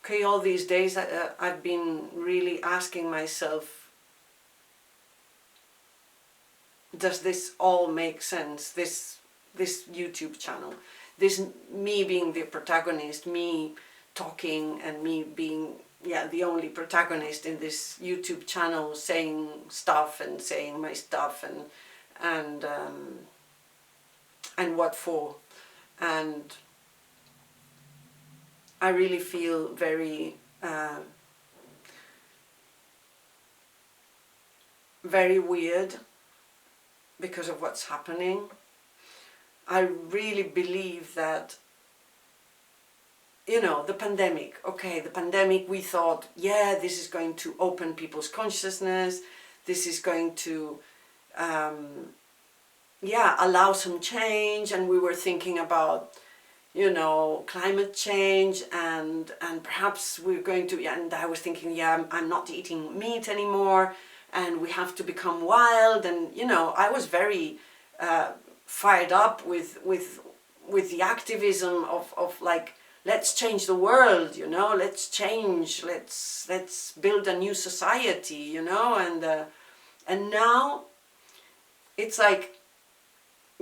okay, all these days I've been really asking myself, does this all make sense? This YouTube channel, this me being the protagonist, me talking and me being the only protagonist in this YouTube channel, saying stuff and saying my stuff and what for. And I really feel very very weird because of what's happening. I really believe that, you know, the pandemic, we thought, yeah, this is going to open people's consciousness, this is going to allow some change, and we were thinking about, you know, climate change, and perhaps we're going to, and I was thinking, I'm not eating meat anymore, and we have to become wild, and, you know, I was very fired up with the activism of like, let's change the world, you know, let's change, let's build a new society, you know, and now it's like,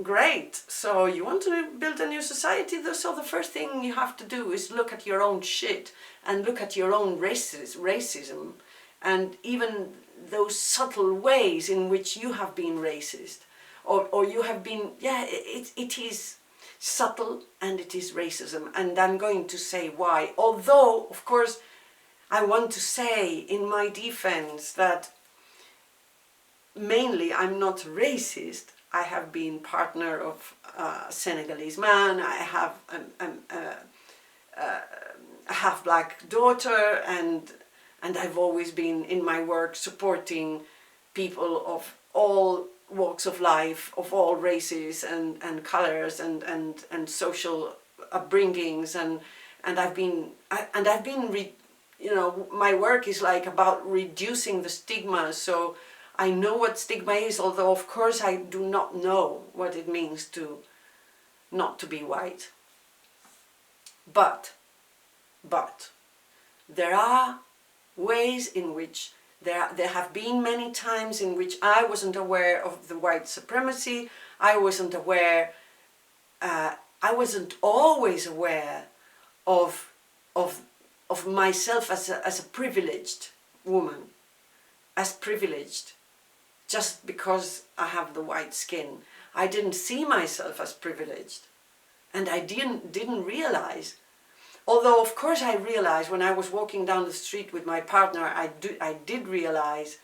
great, so you want to build a new society, so the first thing you have to do is look at your own shit and look at your own racism and even those subtle ways in which you have been racist, or you have been, it is subtle and it is racism, and I'm going to say why. Although, of course, I want to say in my defense that mainly I'm not racist. I have been partner of a Senegalese man, I have a half-black daughter, and I've always been in my work supporting people of all walks of life, of all races and colors and social upbringings, and I've been you know, my work is like about reducing the stigma, so I know what stigma is, although of course I do not know what it means to not to be white. But there are ways in which there have been many times in which I wasn't aware of the white supremacy. I wasn't aware, I wasn't always aware of myself as a privileged woman, as privileged, just because I have the white skin. I didn't see myself as privileged, and I didn't realize. Although of course I realized when I was walking down the street with my partner, I did realize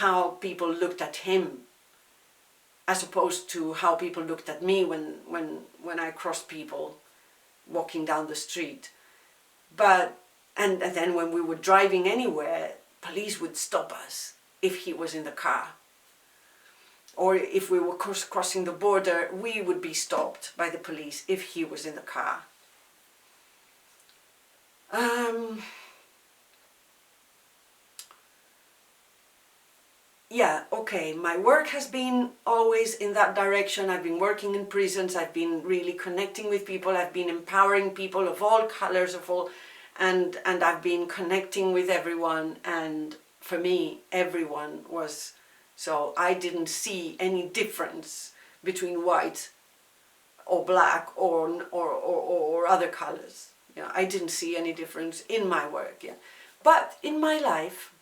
how people looked at him as opposed to how people looked at me when I crossed people walking down the street. But and then when we were driving anywhere, police would stop us if he was in the car. Or if we were crossing the border, we would be stopped by the police if he was in the car. My work has been always in that direction. I've been working in prisons, I've been really connecting with people, I've been empowering people of all colors, and I've been connecting with everyone, and for me, everyone was, so I didn't see any difference between white or black or other colors. Yeah, I didn't see any difference in my work. Yeah, but in my life,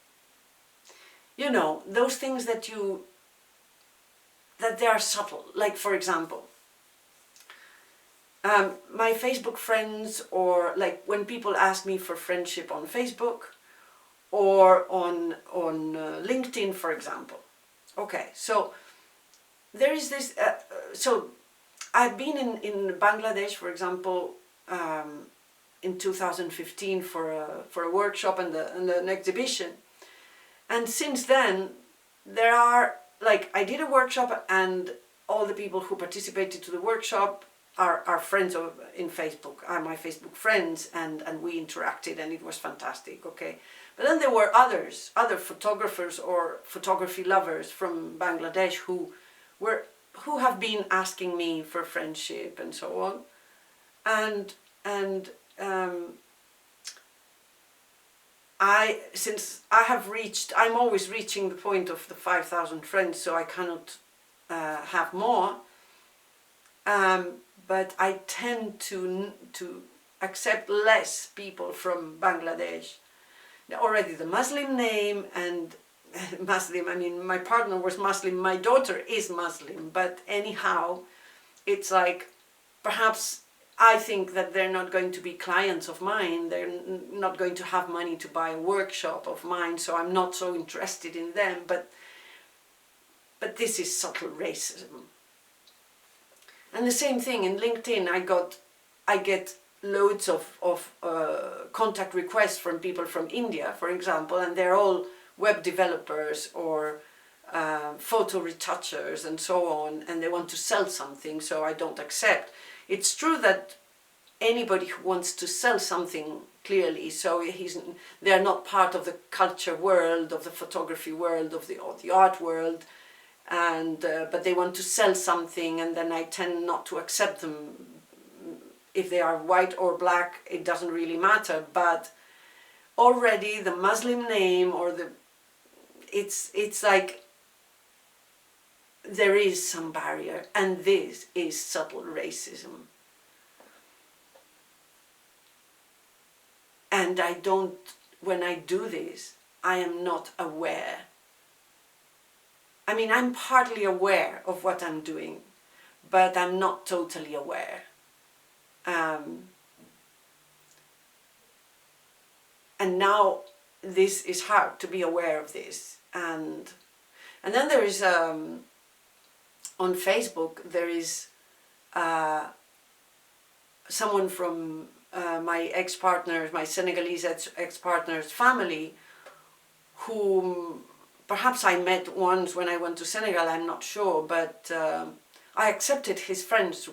you know, those things that they are subtle. Like, for example, my Facebook friends, or like when people ask me for friendship on Facebook or on LinkedIn, for example. Okay, so there is this. So I've been in Bangladesh, for example, in 2015 for a workshop and an exhibition, and since then there are, like, I did a workshop, and all the people who participated to the workshop are friends in Facebook, are my Facebook friends, and we interacted, and it was fantastic. Okay, but then there were other photographers or photography lovers from Bangladesh who have been asking me for friendship and so on, and since I'm always reaching the point of the 5,000 friends, so I cannot have more. But I tend to accept less people from Bangladesh. Already the Muslim name and Muslim, I mean, my partner was Muslim, my daughter is Muslim, but anyhow, it's like, perhaps I think that they're not going to be clients of mine, they're not going to have money to buy a workshop of mine, so I'm not so interested in them, but this is subtle racism. And the same thing in LinkedIn, I get loads of contact requests from people from India, for example, and they're all web developers or photo retouchers and so on, and they want to sell something, so I don't accept. It's true that anybody who wants to sell something, clearly, so they're not part of the culture world, of the photography world, of the art world, and but they want to sell something, and then I tend not to accept them. If they are white or black, it doesn't really matter, but already the Muslim name or it's like there is some barrier, and this is subtle racism. And when I do this, I am not aware. I mean, I'm partly aware of what I'm doing, but I'm not totally aware. And now this is hard to be aware of this. And then there is, on Facebook, there is someone from my ex-partner, my Senegalese ex-partner's family, whom perhaps I met once when I went to Senegal, I'm not sure, but I accepted his friend's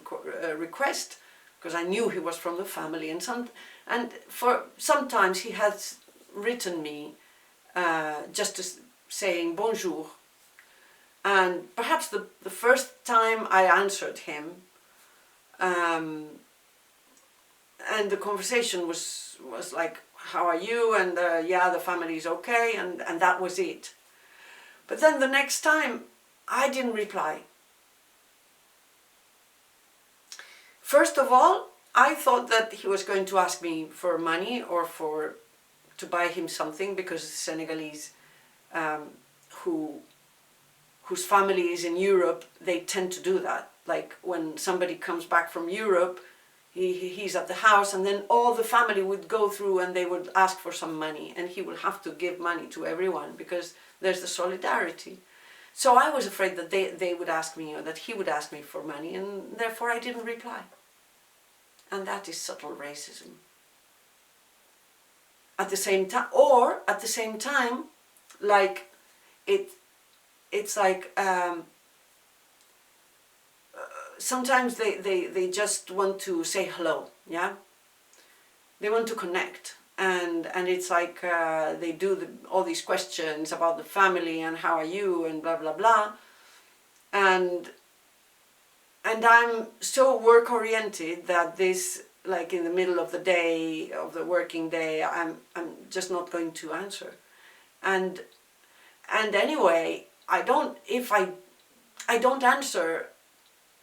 request because I knew he was from the family, and for sometimes he has written me just saying bonjour, and perhaps the first time I answered him, and the conversation was like, how are you, and yeah, the family is okay, and that was it. But then the next time I didn't reply. First of all, I thought that he was going to ask me for money or to buy him something, because the Senegalese whose family is in Europe, they tend to do that. Like when somebody comes back from Europe, he's at the house, and then all the family would go through and they would ask for some money, and he will have to give money to everyone because there's the solidarity. So I was afraid that they would ask me, or that he would ask me for money, and therefore I didn't reply. And that is subtle racism. At the same time, like it's like sometimes they just want to say hello, yeah? They want to connect, and it's like they do all these questions about the family and how are you and blah blah blah, and I'm so work-oriented that this, like in the middle of the day, of the working day, I'm just not going to answer. And anyway, if I don't answer,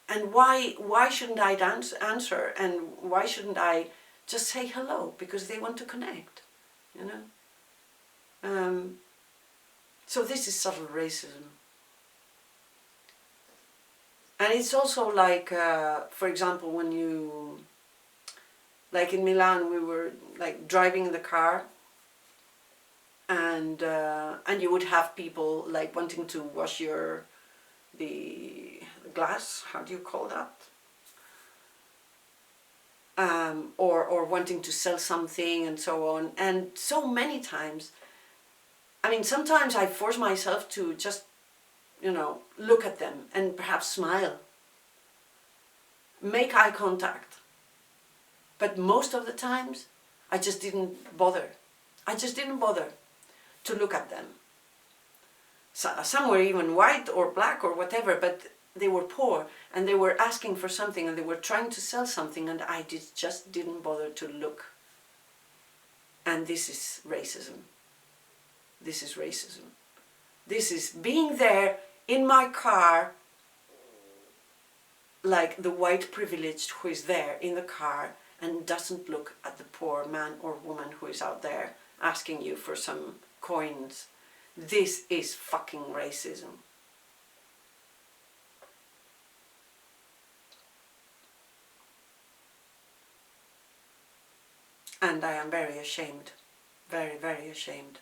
and why shouldn't I answer, and why shouldn't I just say hello, because they want to connect, you know? So this is subtle racism. And it's also like, for example, when you, like in Milan, we were like driving in the car, and you would have people like wanting to wash the glass, how do you call that? Or wanting to sell something and so on. And so many times, I mean, sometimes I force myself to just, you know, look at them and perhaps smile, make eye contact. But most of the times, I just didn't bother. I just didn't bother to look at them. So, some were even white or black or whatever, but they were poor, and they were asking for something, and they were trying to sell something, and I just didn't bother to look. And this is racism. this is racism. This is being there in my car, like the white privileged who is there in the car and doesn't look at the poor man or woman who is out there asking you for some coins. This is fucking racism. And I am very ashamed. Very, very ashamed.